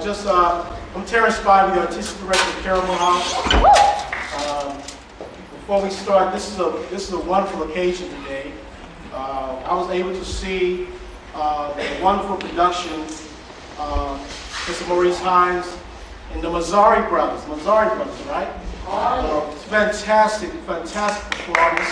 I'm Terrence Spivey, the Artistic Director of Karamu House. Before we start, this is a wonderful occasion today. I was able to see a wonderful production, Mr. Maurice Hines and the Manzuri Brothers. Manzuri Brothers, right? It's fantastic, fantastic performance.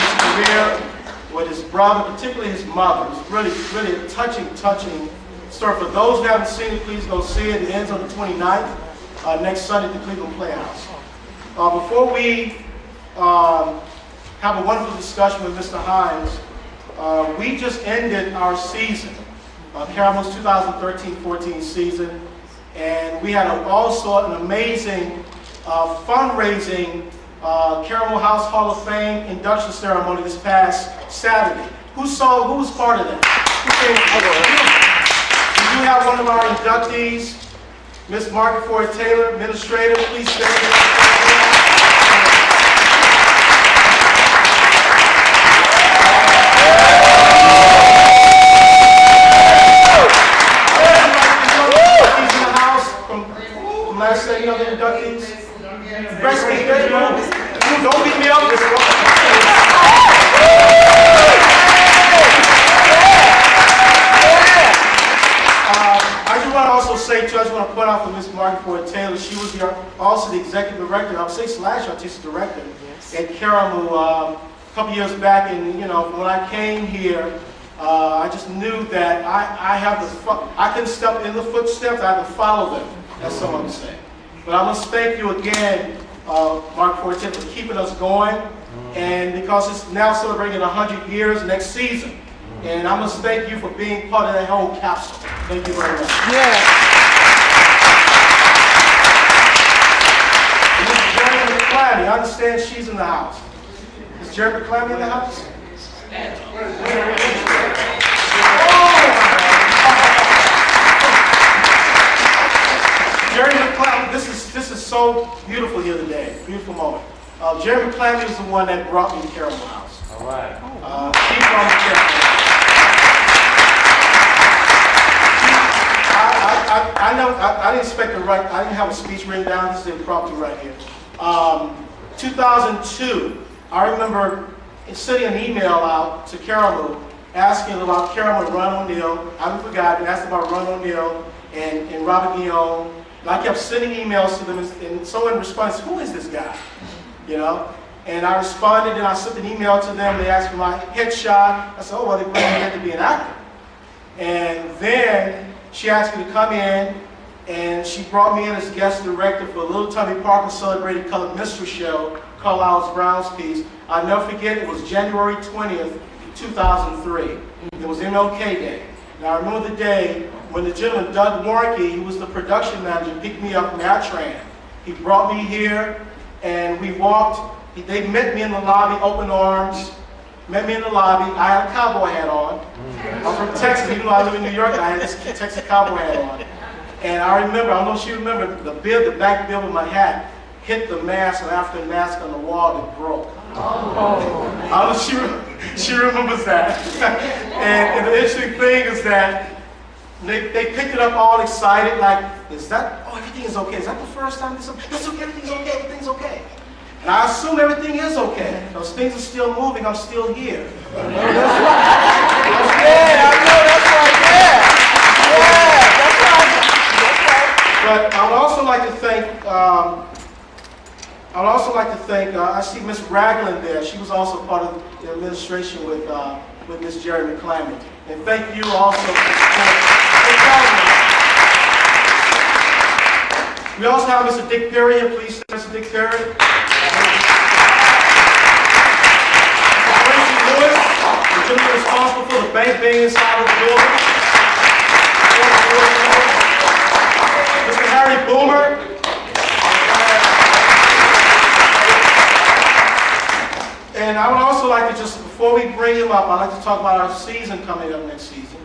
His career with his brother, particularly his mother. It's really a touching story. For those who haven't seen it, please go see it. It ends on the 29th, next Sunday at the Cleveland Playhouse. Before we have a wonderful discussion with Mr. Hines, we just ended our season, Karamu's 2013-14 season, and we had also an amazing fundraising Karamu House Hall of Fame induction ceremony this past Saturday. Who was part of that? We do have one of our inductees, Miss Margaret Ford Taylor, administrator. Please stand. He's in the house from last night, the inductees. Rest me, don't beat me up this one. I just want to also say, too, I just want to point out for Ms. Margaret Ford Taylor, she was also the executive director, I would say / artistic director at Karamu a couple years back. And, you know, when I came here, I just knew that I couldn't step in the footsteps, I had to follow them, as someone would say. But I must thank you again, Mark Forte, for keeping us going, and because it's now celebrating 100 years next season. And I must thank you for being part of that whole capsule. Thank you very much. Yeah. And Ms. Jerry McClammy, I understand she's in the house. Is Jerry McClammy in the house? Jerry McClammy, this is so beautiful here today. Beautiful moment. Jerry McClammy is the one that brought me to Karamu House. All right. She brought me to Karamu. I didn't expect to write. I didn't have a speech written down. This is impromptu right here. 2002. I remember sending an email out to Karamu asking about Karamu and Ron O'Neill. I haven't forgotten. Asked about Ron O'Neill and Robert Guillaume. And I kept sending emails to them, and someone responded, "Who is this guy?" You know. And I responded, and I sent an email to them. They asked for my headshot. I said, "Oh, well, they bring me in to be an actor." And then she asked me to come in, and she brought me in as guest director for a Little Tommy Parker celebrated colored minstrel show, Carlisle's Brown's Piece. I'll never forget, it was January 20th, 2003. It was MLK Day. And I remember the day when the gentleman, Doug Warnke, who was the production manager, picked me up from Atran. He brought me here, and we walked. They met me in the lobby, open arms. Met me in the lobby. I had a cowboy hat on. I'm from Texas, even though I live in New York, I had this Texas cowboy hat on. And I remember, I don't know if she remembered, the back bill of my hat hit the mask, the African mask on the wall that broke. Oh. I don't know if she remembers that. And the interesting thing is that they picked it up all excited, like, is that, oh, everything is okay. Is that the first time? It's okay, everything's okay, everything's okay. And I assume everything is okay. Those things are still moving, I'm still here. Yeah, I know that's right, yeah. That's right. But I would also like to thank, I see Miss Ragland there. She was also part of the administration with Miss Jerry McClammy. And thank you also for we also have Mr. Dick Perry here. Please stand, Mr. Dick Perry. The gentleman responsible for the bank being inside of the building. Mr. Harry Boomer. And I would also like to just, before we bring him up, I'd like to talk about our season coming up next season.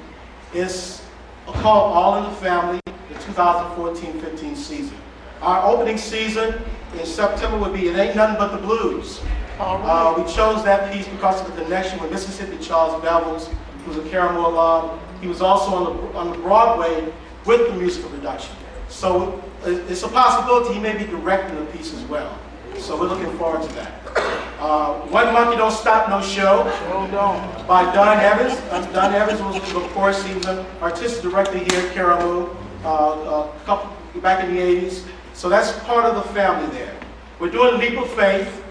It's called All in the Family, the 2014-15 season. Our opening season in September would be It Ain't Nothing But the Blues. We chose that piece because of the connection with Mississippi Charles Bevel's who's a Karamu alum. He was also on the Broadway with the musical production. So it's a possibility he may be directing the piece as well. So we're looking forward to that. One Monkey Don't Stop No Show by Don Evans. Don Evans was, of course, he was an artistic director here at Karamu back in the 80s. So that's part of the family there. We're doing Leap of Faith.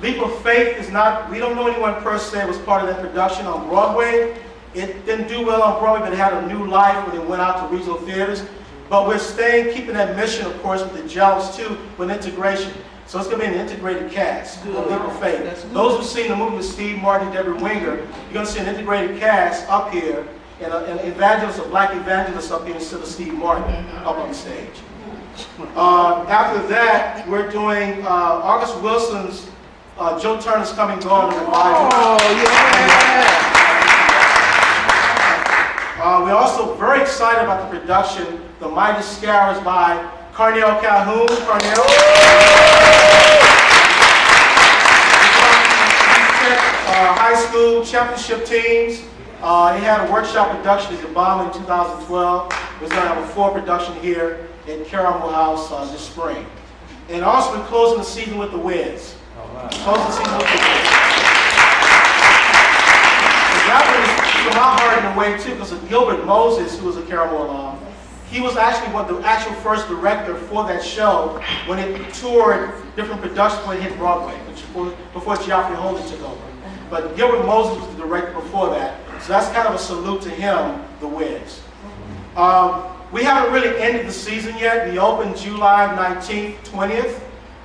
Leap of Faith is not, we don't know anyone per se was part of that production on Broadway. It didn't do well on Broadway, but it had a new life when it went out to regional theaters. But we're keeping that mission, of course, with the jobs too, with integration. So it's going to be an integrated cast of Leap of Faith. Those who've seen the movie with Steve Martin and Deborah Winger, you're going to see an integrated cast up here, and an evangelist, a black evangelist up here instead of Steve Martin up on the stage. After that, we're doing August Wilson's Joe Turner's Coming Gone revival. Oh, yeah! We're also very excited about the production, The Mighty Scarabs by Cornell Calhoun. Cornell. High school championship teams. He had a workshop production at Obama in 2012. We're going to have a full production here at Karamu House this spring. And also we're closing the season with the Wiz. Closing the season with the Wiz. That was from my heart in a way too, because of Gilbert Moses, who was a Karamu alum. He was actually the actual first director for that show when it toured different productions when it hit Broadway, before Geoffrey Holden took over. But Gilbert Moses was the director before that, so that's kind of a salute to him, the Wiz. We haven't really ended the season yet. We opened July 19th, 20th.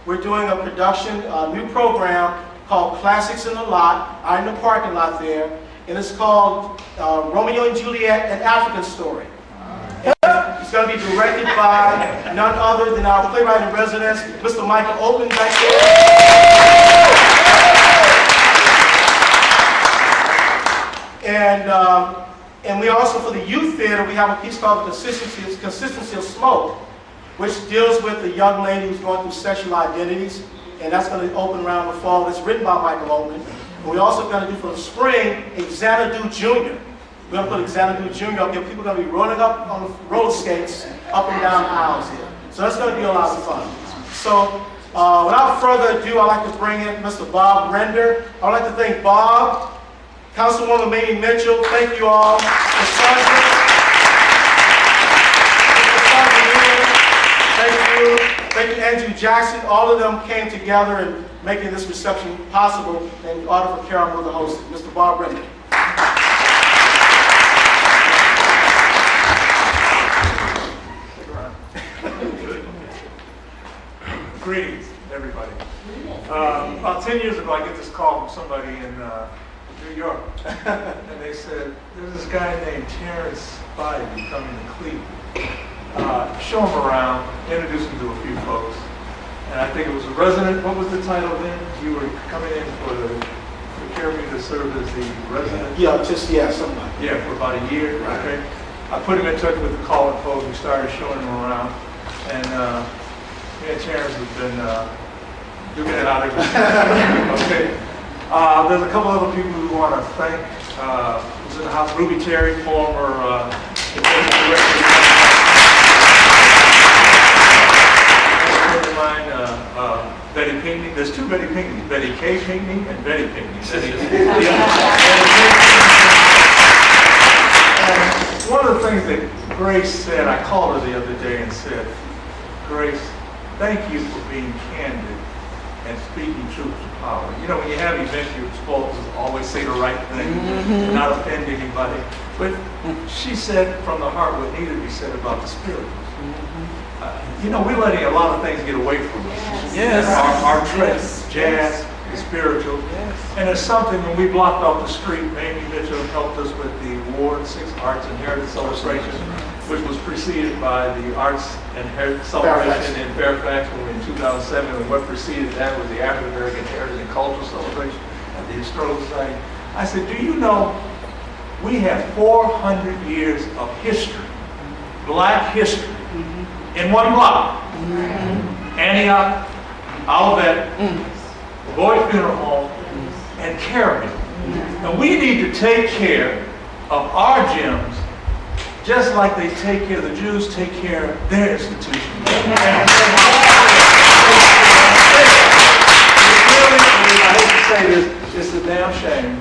We're doing a production, a new program called Classics in the Lot, out in the parking lot there, and it's called Romeo and Juliet, an African Story. And it's going to be directed by none other than our playwright in residence, Mr. Michael Oakland back there. And we also, for the youth theater, we have a piece called The Consistency of Smoke, which deals with the young lady who's going through sexual identities, and that's going to open around the fall. It's written by Michael Oakland. And we're also going to do for the spring a Xanadu Jr. We're going to put Xanadu Jr. up here. People are going to be rolling up on roller skates up and down aisles here. So that's going to be a lot of fun. So without further ado, I'd like to bring in Mr. Bob Render. I'd like to thank Bob, Councilwoman Mami Mitchell, thank you all for sponsoring. Thank you, Andrew Jackson. All of them came together in making this reception possible in order for Karamu to host it. Mr. Bob Render. Greetings, everybody. About 10 years ago, I get this call from somebody in New York, and they said, there's this guy named Terrence Spivey coming to Cleveland. Show him around, introduce him to a few folks. And I think it was a resident, what was the title then? You were coming in for Karamu to serve as the resident? Yeah, something like that. Yeah, for about a year, right. Okay. I put him in touch with the calling folks, we started showing him around. And me and Terrence have been doing it out of okay. There's a couple other people we want to thank. Who's in the house? Ruby Terry, former executive director. Betty Pinckney. There's two Betty Pinckneys, Betty K. Pinckney and Betty Pinckney. And one of the things that Grace said, I called her the other day and said, Grace, thank you for being candid and speaking truth to power. You know, when you have events, you're supposed to always say the right thing, not offend anybody. But she said from the heart what needed to be said about the spirit. You know, we're letting a lot of things get away from us. Yes. Our trends, jazz, the spiritual. Yes. And there's something when we blocked off the street, Mami Mitchell helped us with the Ward 6 Arts and Heritage Celebration, which was preceded by the Arts and Heritage Celebration in Fairfax in 2007. And what preceded that was the African American Heritage and Cultural Celebration at the Historical Society. I said, do you know we have 400 years of history, black history, in one block? Antioch, Olivet, Boyd Funeral Home, and Karamu. And we need to take care of our gyms, just like they take care, the Jews take care of their institution. I hate to say this, it's a damn shame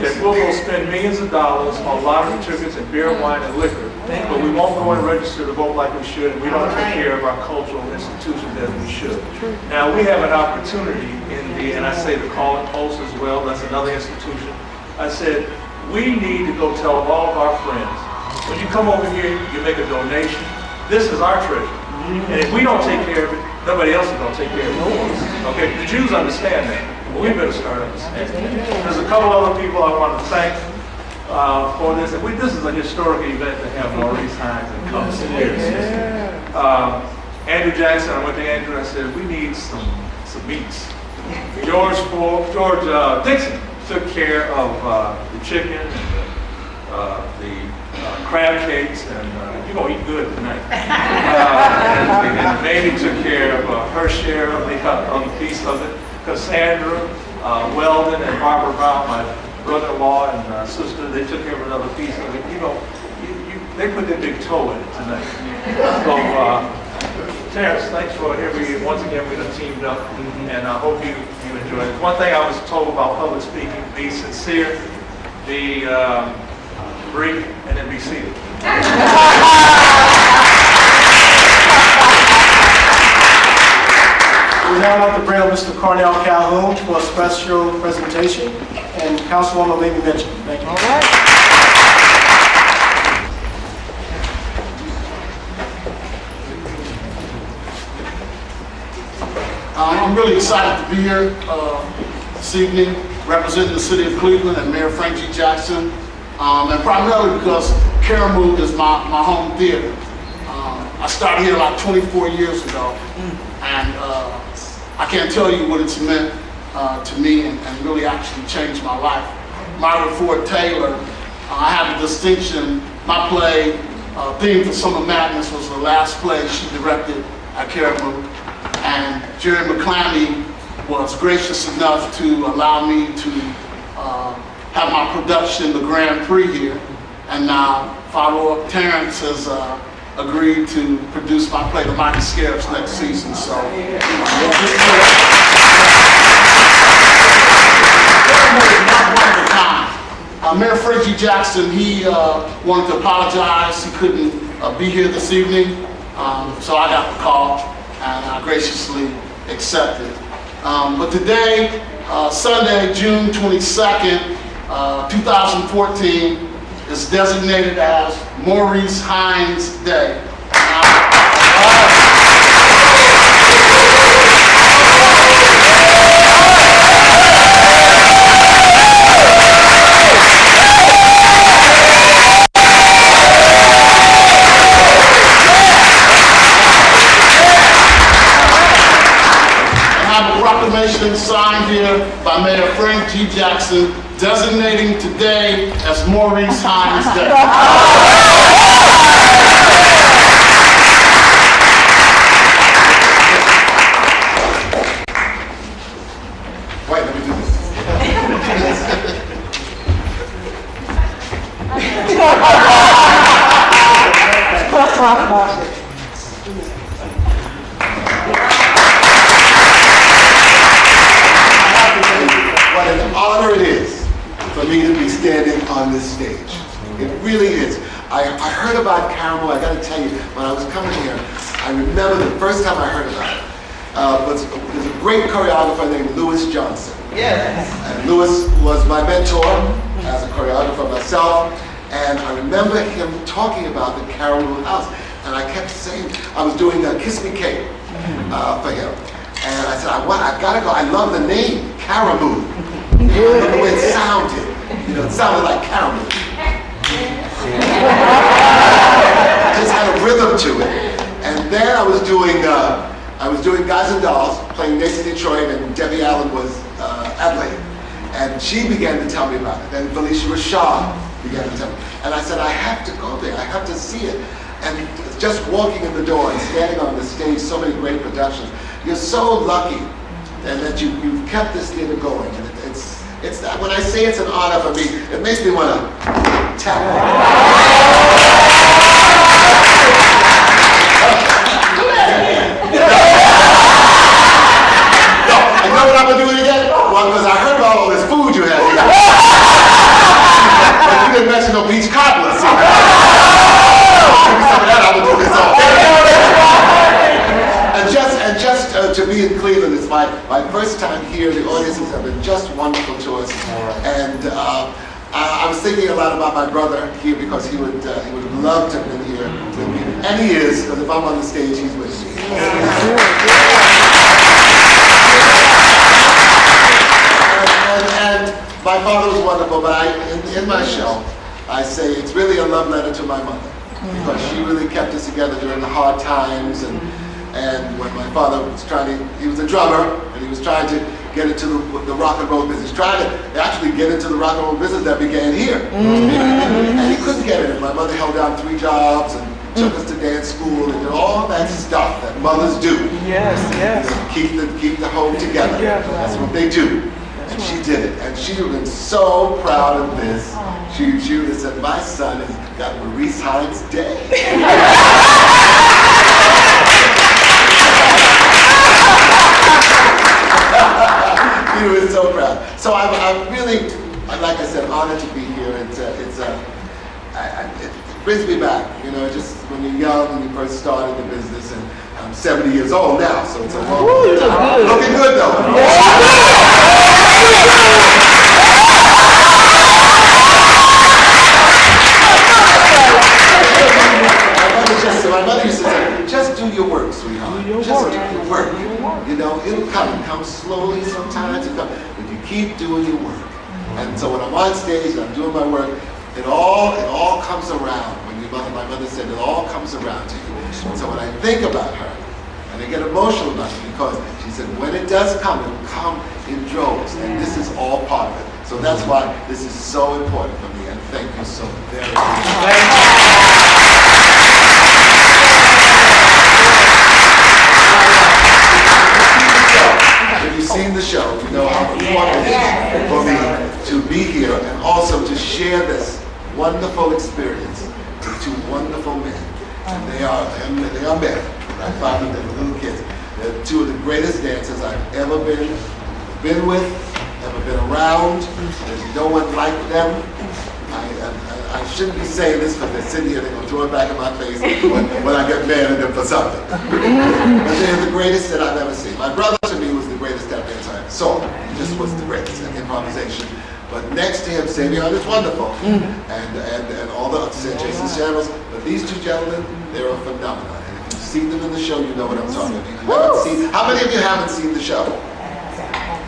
that we'll go spend millions of dollars on lottery tickets and beer, wine, and liquor, but we won't go and register to vote like we should, and we don't take care of our cultural institutions as we should. Now, we have an opportunity and I say the Calling Post as well, that's another institution. I said, we need to go tell all of our friends, when you come over here, you make a donation, this is our treasure. And if we don't take care of it, nobody else is going to take care of it. Okay, the Jews understand that. Well, we better start understanding. There's a couple other people I want to thank for this. And this is a historic event to have Maurice Hines and come here. Andrew Jackson, I went to Andrew and I said, we need some meats. George Dixon took care of the chicken and the crab cakes, and you're going to eat good tonight. And Mamie took care of her share of the piece of it. Cassandra, Weldon, and Barbara Brown, my brother-in-law and sister, they took care of another piece of it. You know, they put their big toe in it tonight. So, Terrence, thanks for every, once again, we have teamed up, and I hope you enjoy it. One thing I was told about public speaking, be sincere, be brief, and then be seated. We now like to bring up Mr. Cornell Calhoun for a special presentation, and Councilwoman Mami Mitchell. Thank you. All right. I'm really excited to be here this evening, representing the city of Cleveland and Mayor Frank G. Jackson, and primarily because Karamu is my home theater. I started here about 24 years ago, and I can't tell you what it's meant to me and really actually changed my life. Margaret Ford Taylor, I have the distinction, my play, Theme for Summer Madness, was the last play she directed at Karamu. And Jerry McClammy was gracious enough to allow me to have my production, the Grand Prix here. And now Terrence has agreed to produce my play, The Mighty Scarabs, next season. So, Mayor Frank G. Jackson, he wanted to apologize. He couldn't be here this evening, so I got the call, and I graciously accepted. But today, Sunday, June 22nd, 2014, is designated as Maurice Hines Day. Signed here by Mayor Frank G. Jackson, designating today as Maurice Hines Day. Wait, let me do this. What an honor it is for me to be standing on this stage. It really is. I heard about Karamu. I got to tell you, when I was coming here, I remember the first time I heard about it. There's a great choreographer named Louis Johnson. Yes. And Louis was my mentor as a choreographer myself. And I remember him talking about the Karamu house. And I kept saying, I was doing Kiss Me Kate for him. And I said, I've got to go. I love the name, Karamu. I love the way it sounded. You know, it sounded like Karamu. It just had a rhythm to it. And then I was doing Guys and Dolls, playing Nancy Detroit, and Debbie Allen was Adelaide. And she began to tell me about it. Then Felicia Rashad began to tell me. And I said, I have to go there. I have to see it. And just walking in the door and standing on the stage, so many great productions. You're so lucky and that you've kept this theater going. And it's when I say it's an honor for me, it makes me want to I know what I'm gonna do it again? Well, because I heard about all this food you had here. But you didn't mention no peach cobbler. So. Give me some of that, I would do this all. And just to be in Cleveland, it's my first time here. The audiences have been just wonderful to us. And I was thinking a lot about my brother here because he would have loved to have been here with me. And he is, because if I'm on the stage, he's with me. And my father was wonderful, but in my show, I say it's really a love letter to my mother because she really kept us together during the hard times and when my father was he was a drummer and he was trying to get into the rock and roll business, trying to actually get into the rock and roll business that began here. And he couldn't get in. My mother held down 3 jobs and took us to dance school and did all that stuff that mothers do. Yes, yes. Keep the home together. That's what they do. And she did it. And she would have been so proud of this. She would have said, my son has got Maurice Hines Day. He was so proud. So I'm really, like I said, honored to be here. It brings me back, you know, just when you're young and you first started the business, and I'm 70 years old now, so it's a long time. Looking good though. My mother used to say, just do your work, sweetheart. Just do your work. You know, it'll come. It comes slowly sometimes. It comes. But you keep doing your work. And so when I'm on stage and I'm doing my work, it all comes around. My mother said it all comes around to you. And so when I think about her, and I get emotional about it because she said when it does come, it will come in droves. And this is all part of it. So that's why this is so important for me. And thank you so very much. If you've seen the show, you know how important it is for me to be here and also to share this wonderful experience with 2 wonderful men. And they are men. I found them, they were little kids. They're 2 of the greatest dancers I've ever been with, ever been around. There's no one like them. I shouldn't be saying this because they're sitting here, they're going to throw it back in my face when I get mad at them for something. But they're the greatest that I've ever seen. My brother to me was the greatest tap dancer I ever saw. He just was the greatest in improvisation. But next to him, Savion is wonderful. And all the others, Jason Shambles. But these 2 gentlemen, they're a phenomenon. And if you've seen them in the show, you know what I'm talking about. If you haven't seen, how many of you haven't seen the show?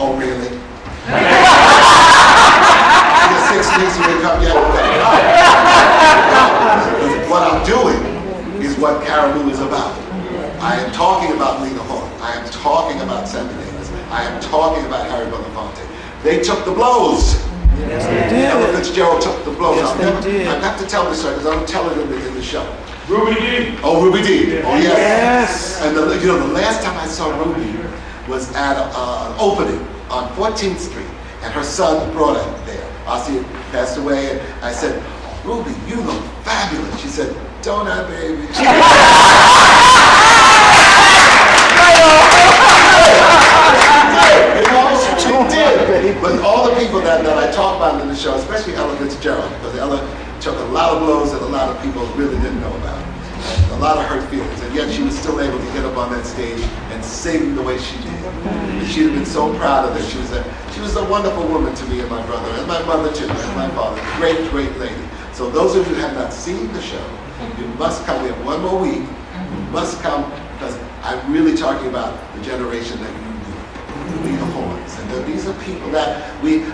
Oh, really? You're 60s, you didn't come yet? What I'm doing is what Karamu is about. I am talking about Lena Horne. I am talking about Sammy Davis. I am talking about Harry Belafonte. They took the blows. Yes, they did. Ella Fitzgerald took the blows. Yes, they did. I have to tell this story because I don't tell it in the show. Ruby D. Oh, Ruby D. Oh, yes. Yes. And the last time I saw Ruby was at an opening on 14th Street, and her son brought her there. Ossie had passed away, and I said, Ruby, you look fabulous. She said, don't I, baby? She did. But all the people that I talk about in the show, especially Ella Fitzgerald, because Ella took a lot of blows that a lot of people really didn't know about. A lot of hurt feelings, and yet she was still able to get up on that stage and sing the way she did. And she'd have been so proud of it. She was a wonderful woman to me and my brother, and my mother too, and my father. Great, great lady. So those of you who have not seen the show, you must come. We have 1 more week. You must come because I'm really talking about the generation that you knew, the Lena Hornes. And these are people that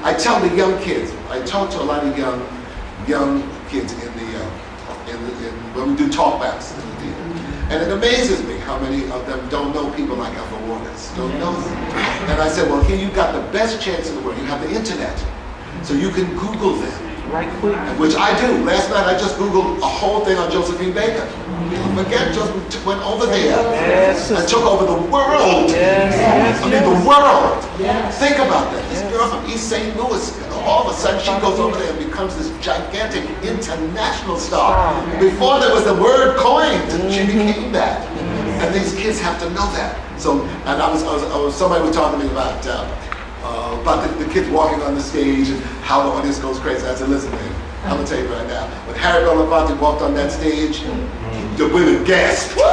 I tell the young kids, I talk to a lot of young kids when we do talkbacks in the theater. And it amazes me how many of them don't know people like Alpha Waters, don't know them. And I said, well, here you've got the best chance in the world. You have the internet, so you can Google them. Right quick. Which I do. Last night I just Googled a whole thing on Josephine Baker. Forget, just went over there and took over the world. I mean, the world. Think about that. This girl from East St. Louis, all of a sudden she goes over there and becomes this gigantic international star. Before there was the word coined, she became that. And these kids have to know that. So, and somebody was talking to me about the kids walking on the stage and how the audience goes crazy. I said, listen, man, I'm gonna tell you right now. When Harry Belafonte walked on that stage, the women gasped. I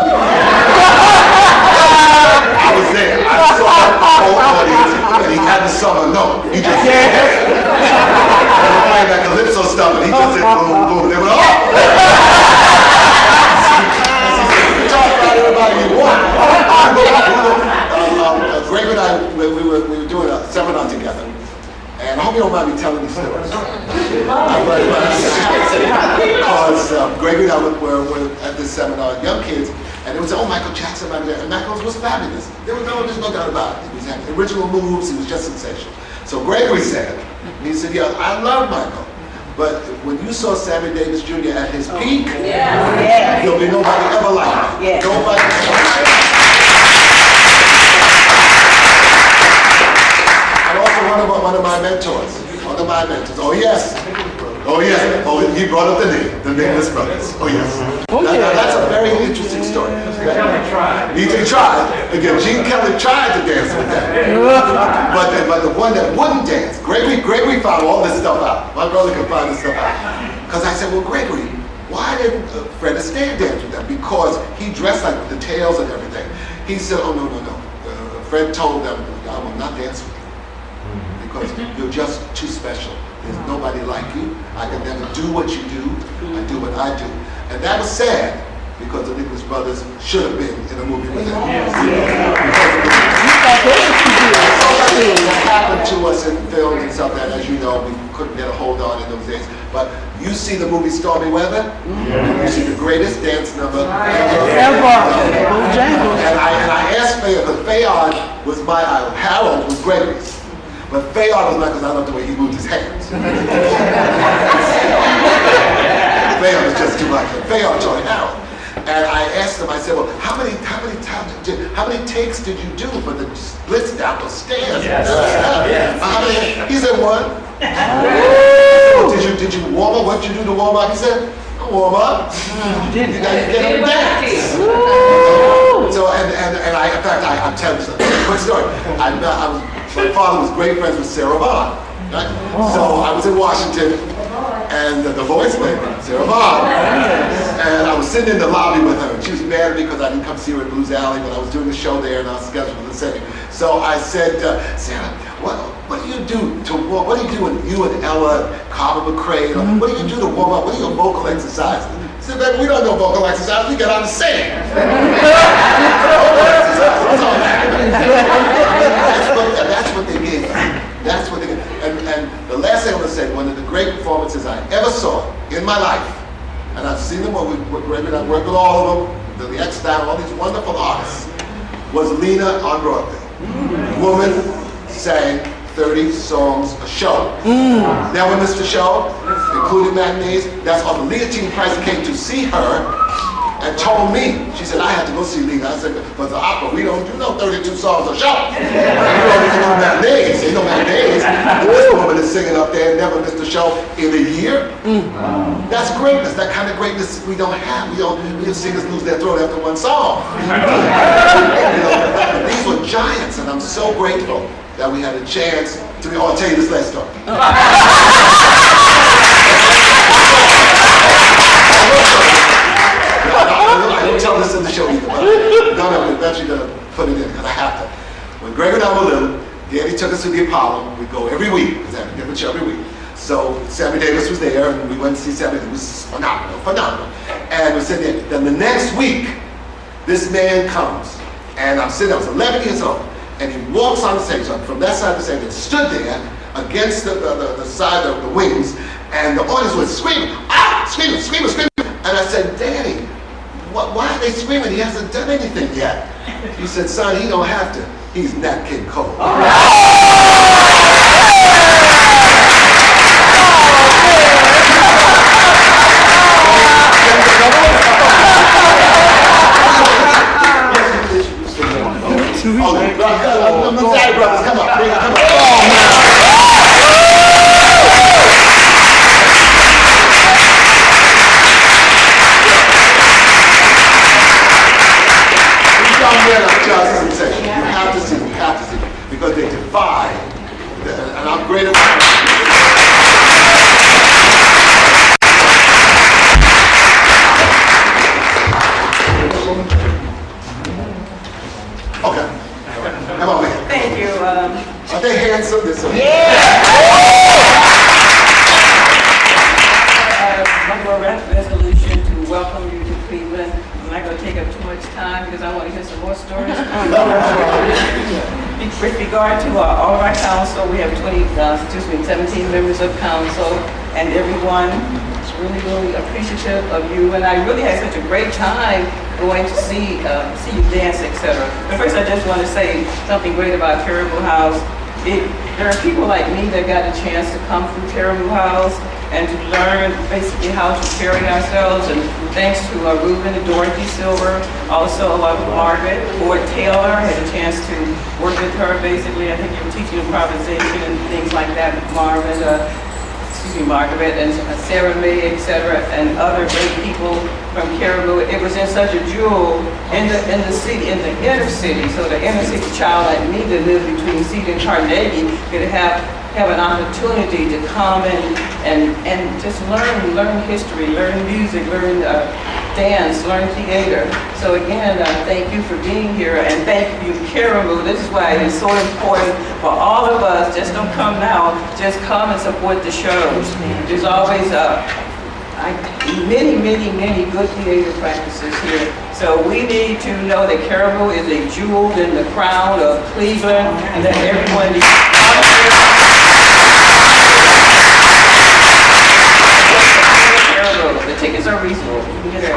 was there. I saw the whole audience, and he hadn't sung a note. He just said, hey. They were playing that calypso stuff, and he just said, boom, boom. They went, oh! Talk about everybody you want. Greg and I, we were doing a seminar together. And I hope you don't mind me telling these stories. Because Greg and I were at this seminar, young kids, and it was, oh, Michael Jackson, and Michael was fabulous. There's no doubt about it. He was having original moves, he was just sensational. So Gregory said, he said, yeah, I love Michael, but when you saw Sammy Davis Jr. at his peak, there'll be nobody ever like him. Nobody ever like him. One of my mentors. Oh yes. Oh he brought up the Nameless Brothers. Oh yes. That's a very interesting story. Kelly tried. He tried. Again, Gene Kelly tried to dance with that. But the one that wouldn't dance, Gregory found all this stuff out. My brother could find this stuff out. Because I said, well, Gregory, why didn't Fred Astaire dance with them? Because he dressed like with the tails and everything. He said, oh no. Fred told them, I will not dance with you. Because you're just too special. There's nobody like you. I can never do what you do. I do what I do. And that was sad because the Nicholas Brothers should have been in a movie with him. What happened to us in films and stuff that, as you know, we couldn't get a hold on in those days. But you see the movie Stormy Weather, and you see the greatest dance number ever. And I asked Fayard, because Fayard was my idol. Harold was Gregory's. But Fayard was not, because I loved the way he moved his hands. Fayard was just too much. Fayard joined Harold. And I asked him, I said, well, how many takes did you do for the splits down those stairs? He said, one. Did you warm up? What did you do to warm up? He said, warm up. You gotta get up and dance. So, and I, in fact, I'm telling you something. Quick story. My father was great friends with Sarah Vaughan. Right? So I was in Washington, and the voice lady, Sarah Vaughan, and I was sitting in the lobby with her. And she was mad at me because I didn't come see her at Blues Alley, but I was doing a show there, and I was scheduled for the same. So I said, Sarah, what do you do when you and Ella, Carver McCrae, what do you do to warm up? What are your vocal exercises? I said, baby, we don't know vocal exercises. We get on the stage. That's what they gave. That's what they gave. And the last thing I'm going to say, one of the great performances I ever saw in my life, and I've seen them, I've worked with all of them, the X-Style, all these wonderful artists, was Lena on Broadway. Woman sang 30 songs a show. Never missed a show, including matinees. That's why the Leontine Price came to see her and told me, she said, I had to go see Lena. I said, but the opera, we don't do no 32 songs a show. We don't even do matinees. Ain't no matinees. This woman is singing up there and never missed a show in a year. That's greatness. That kind of greatness we don't have. We have singers lose their throat after one song. These were giants, and I'm so grateful that we had a chance to be. Oh, I'll tell you this last story. I don't tell this in the show either, but I'm eventually going to put it in because I have to. When Greg and I were little, Daddy took us to the Apollo. We'd go every week, because I had a different show every week. So Sammy Davis was there, and we went to see Sammy. It was phenomenal. And we're sitting there. Then the next week, this man comes, and I'm sitting there, I was 11 years old, and he walks on the stage, from that side of the stage, and stood there against the side of the wings, and the audience was screaming, screaming. And I said, Daddy, why are they screaming? He hasn't done anything yet. He said, son, he don't have to. He's Nat King Cole. Manzuri Brothers, come on. Cleveland. I'm not going to take up too much time because I want to hear some more stories. With regard to all of our council, we have 17 members of council, and everyone is really, really appreciative of you. And I really had such a great time going to see you dance, etc. But first, I just want to say something great about Karamu House. There are people like me that got a chance to come through Karamu House and to learn basically how to carry ourselves, and thanks to Reuben and Dorothy Silver, also Margaret Ford Taylor, had a chance to work with her basically. I think you were teaching improvisation and things like that with Margaret and Sarah May, etc., and other great people from Karamu. It was in such a jewel in the city, in the inner city, so the inner city child like me that lived between Cedar and Carnegie could have an opportunity to come and just learn history, learn music, learn dance, learn theater. So again, thank you for being here, and thank you, Karamu. This is why it is so important for all of us. Just don't come now, just come and support the shows. There's always many good theater practices here. So we need to know that Karamu is a jewel in the crown of Cleveland, and that everyone needs to the tickets are reasonable. You can get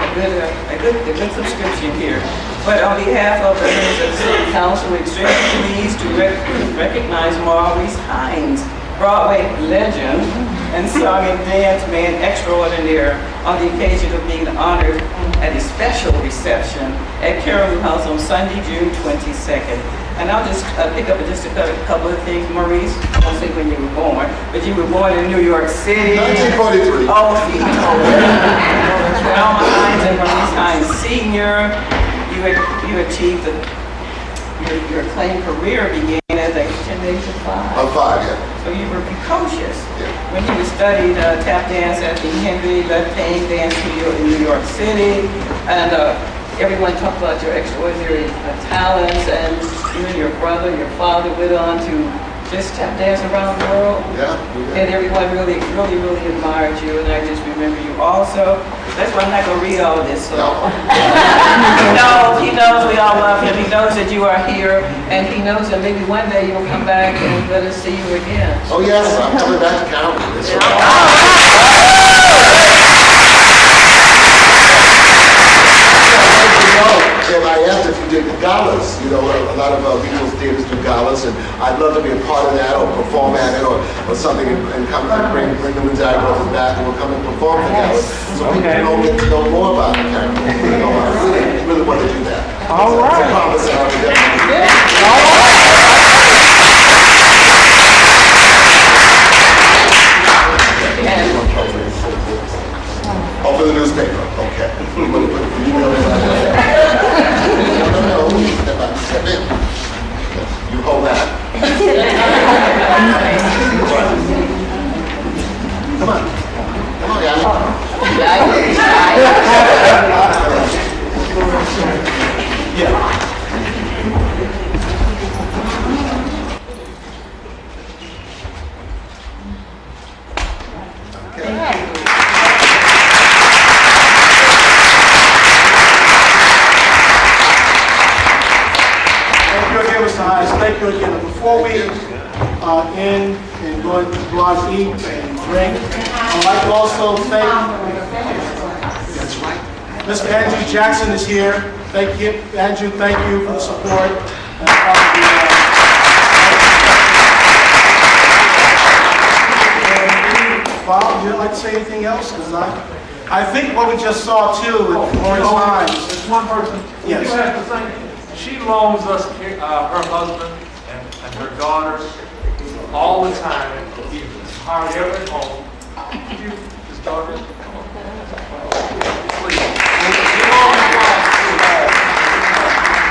a good subscription here. But on behalf of the members of the City Council, we're extremely pleased to recognize Maurice Hines, Broadway legend and song and dance man extraordinaire, on the occasion of being honored at a special reception at Karamu House on Sunday, June 22nd. And I'll just pick up just a couple of things. Maurice, I won't say when you were born, but you were born in New York City. 1943. Oh, Alma Hines and Maurice Hines Sr. You achieved your acclaimed career began at the age of 5. I'm 5, yeah. So you were precocious. Yeah. When you studied tap dance at the Henry Left-Hand Dance Studio in New York City, and everyone talked about your extraordinary talents, and you and your brother, your father went on to just tap dance around the world. Yeah. And everyone really admired you, and I just remember you also. That's why I'm not going to read all of this. So. No. He knows we all love him. He knows that you are here, and he knows that maybe one day you'll come back and let us see you again. Oh yes, I'm coming back to Karamu. I asked if you did the galas. You know, a lot of regional theaters do galas, and I'd love to be a part of that, or perform at it, or something, and come and bring the Manzuri Brothers back, and we'll come and perform the galas, so people get to know more about the character. You know, I really want to do that. All right. It's a promise that I would definitely do. Oh, for the newspaper. Okay. You want to put the email step in. You hold that. Come on. Come on, Yanni. Yeah. Thank you again. Before we end and go to blog, eat and drink, I'd like to also thank Mr. Andrew Jackson is here. Thank you, Andrew. Thank you for the support. Bob, would you like to say anything else? Because I think what we just saw too with Maurice Hines. There's one person. Yes. You have to think. She loans us her husband and her daughters all the time. He's hardly ever at home. His daughters, please.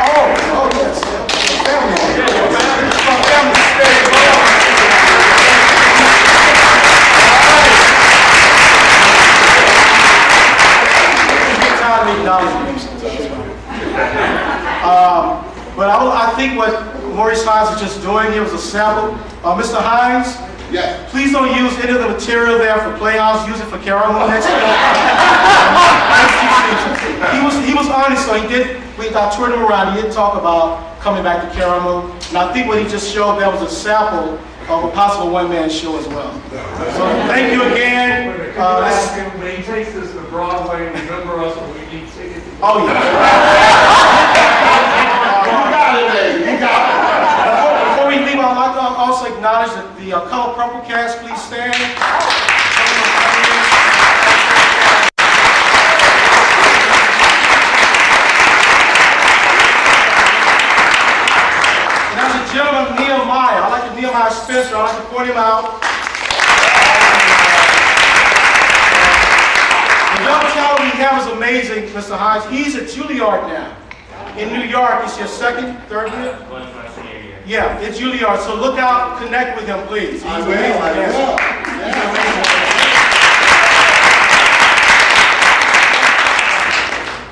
Oh, yes. Family. But I think what Maurice Hines was just doing here was a sample. Mr. Hines, Yes. Please don't use any of the material there for Playhouse. Use it for Karamu next week. He was honest, so he did. I toured him around. He did talk about coming back to Karamu, and I think what he just showed there was a sample of a possible one-man show as well. So thank you again. When he takes us to Broadway, remember us when we need tickets. Oh yeah. You got it, man. You got it. Before we leave, I'd like to also acknowledge that the Color Purple cast. Please stand. And there's a gentleman, Nehemiah. I like the Nehemiah Spencer. I like to point him out. The young talent we have is amazing, Mr. Hines. He's at Juilliard now. In New York. It's your second, third year? Yeah, it's Juilliard. So look out, connect with him, please. He's amazing.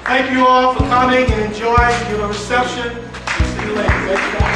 Thank you all for coming and enjoying your reception. See you later.